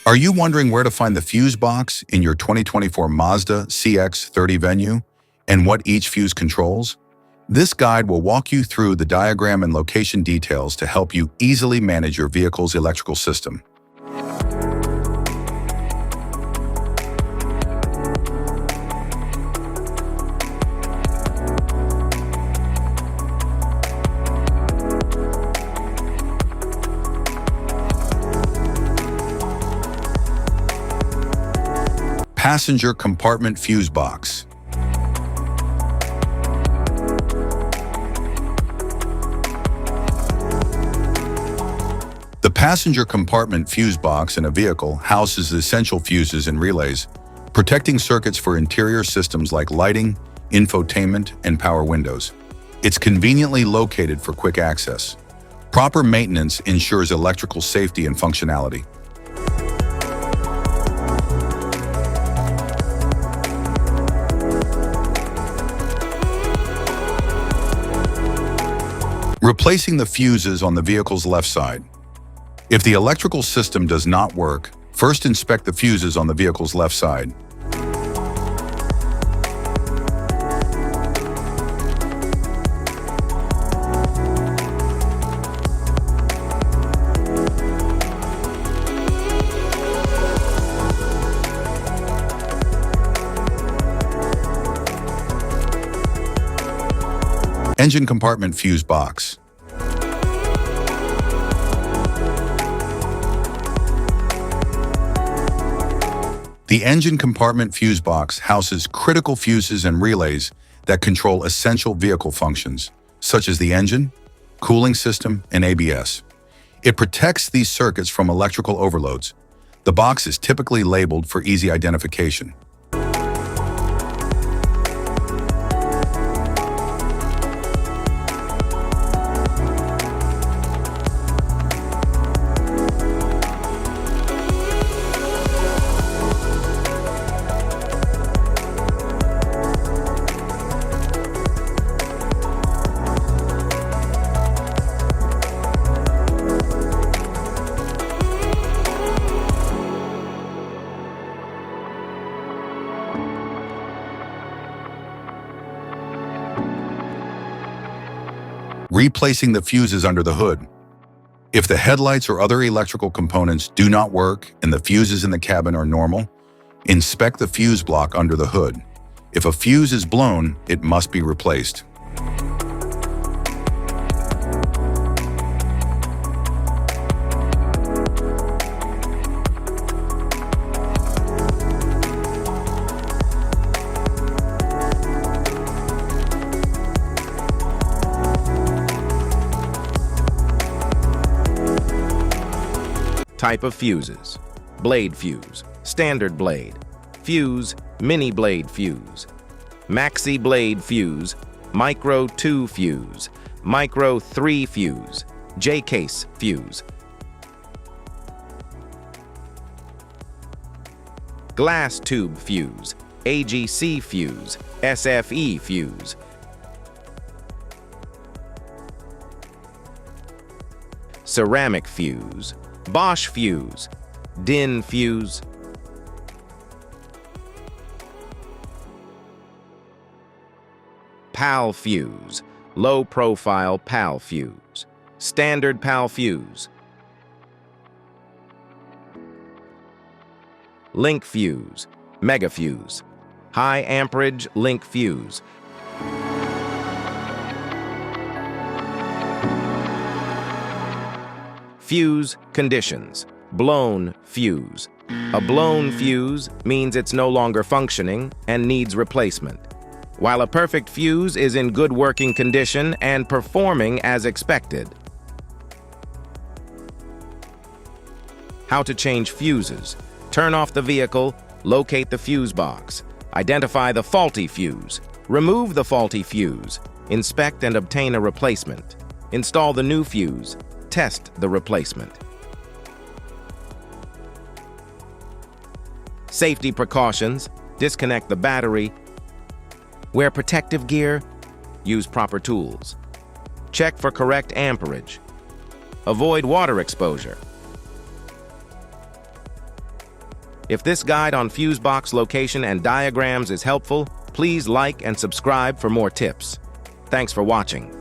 Are you wondering where to find the fuse box in your 2024 Mazda CX-30 Venue and what each fuse controls? This guide will walk you through the diagram and location details to help you easily manage your vehicle's electrical system. Passenger compartment fuse box. The passenger compartment fuse box in a vehicle houses essential fuses and relays, protecting circuits for interior systems like lighting, infotainment, and power windows. It's conveniently located for quick access. Proper maintenance ensures electrical safety and functionality. Replacing the fuses on the vehicle's left side. If the electrical system does not work, first inspect the fuses on the vehicle's left side. Engine compartment fuse box. The engine compartment fuse box houses critical fuses and relays that control essential vehicle functions, such as the engine, cooling system, and ABS. It protects these circuits from electrical overloads. The box is typically labeled for easy identification. Replacing the fuses under the hood. If the headlights or other electrical components do not work and the fuses in the cabin are normal, inspect the fuse block under the hood. If a fuse is blown, it must be replaced. Type of fuses: blade fuse, standard blade, fuse, mini blade fuse, maxi blade fuse, micro 2 fuse, micro 3 fuse, J-case fuse, glass tube fuse, AGC fuse, SFE fuse, ceramic fuse, Bosch fuse, DIN fuse, PAL fuse, low profile PAL fuse, standard PAL fuse, link fuse, mega fuse, high amperage link fuse, fuse conditions: blown fuse. A blown fuse means it's no longer functioning and needs replacement, while a perfect fuse is in good working condition and performing as expected. How to change fuses: turn off the vehicle, locate the fuse box, identify the faulty fuse, remove the faulty fuse, inspect and obtain a replacement, install the new fuse, test the replacement. Safety precautions: disconnect the battery, wear protective gear, use proper tools, check for correct amperage, avoid water exposure. If this guide on fuse box location and diagrams is helpful, please like and subscribe for more tips. Thanks for watching.